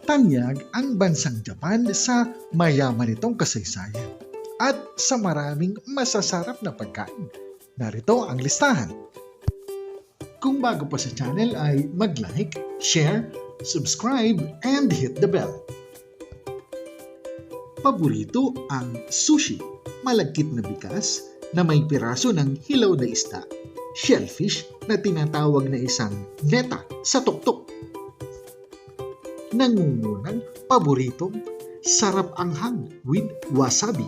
Tanyag ang bansang Japan sa mayaman nitong kasaysayan at sa maraming masasarap na pagkain. Narito ang listahan. Kung bago pa sa channel ay mag-like, share, subscribe, and hit the bell. Paborito ang sushi, malagkit na bigas na may piraso ng hilaw na isda, shellfish na tinatawag na isang neta sa tuktok. Nangungunang paboritong sarap anghang with wasabi.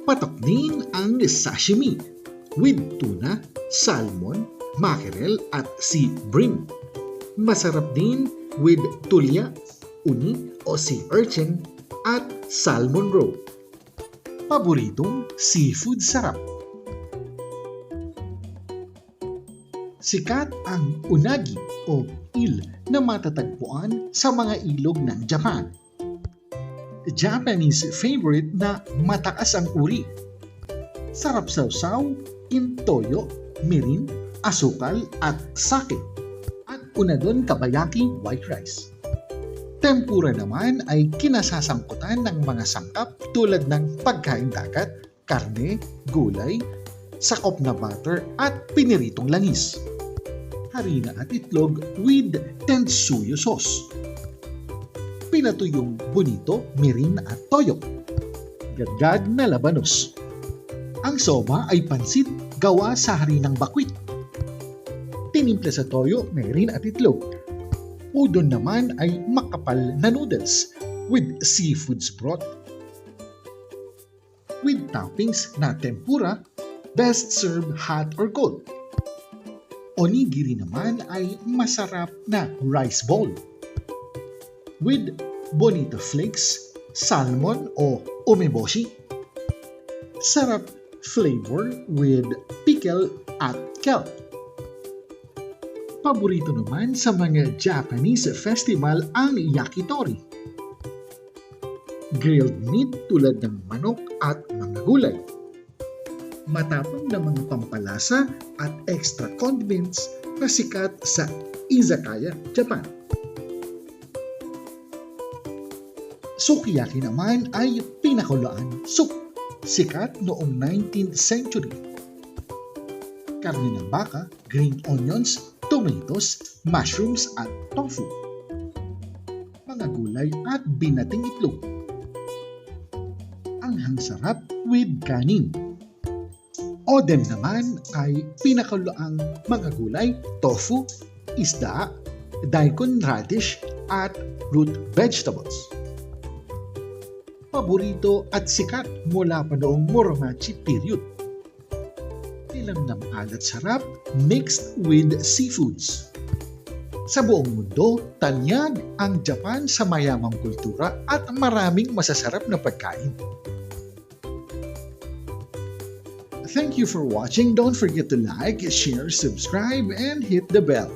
Patok din ang sashimi with tuna, salmon, mackerel at sea bream. Masarap din with tulya, uni o sea urchin at salmon roe. Paboritong seafood sarap. Sikat ang unagi o eel na matatagpuan sa mga ilog ng Japan. Japanese favorite na mataas ang uri. Sarap sausaw, intoyo, mirin, asukal at sake. At unadon kabayaki white rice. Tempura naman ay kinasasangkutan ng mga sangkap tulad ng pagkain dagat, karne, gulay, sakop na butter at piniritong langis. Harina at itlog with tensuyo sauce. Pinatuyong bonito, mirin at toyo. Gagag na labanos. Ang soba ay pansit gawa sa harinang bakwit. Tinimpla sa toyo, mirin at itlog. Udon naman ay makapal na noodles with seafoods broth. With toppings na tempura, best served hot or cold. Onigiri naman ay masarap na rice bowl. With bonito flakes, salmon o umeboshi. Sarap flavor with pickle at kelp. Paborito naman sa mga Japanese festival ang yakitori. Grilled meat tulad ng manok at mga gulay. Matapang na mga pampalasa at extra condiments na sikat sa izakaya, Japan. Sukiyaki naman ay pinakuloan soup, sikat noong 19th century. Karne ng baka, green onions, tomatoes, mushrooms at tofu. Mga gulay at binating itlog. Anghang sarap with kanin. Oden naman ay pinakuluang mga gulay, tofu, isda, daikon radish at root vegetables. Paborito at sikat mula pa noong Muromachi period. Nilamnam alat sarap mixed with seafoods. Sa buong mundo, tanyag ang Japan sa mayamang kultura at maraming masasarap na pagkain. Thank you for watching. Don't forget to like, share, subscribe, and hit the bell.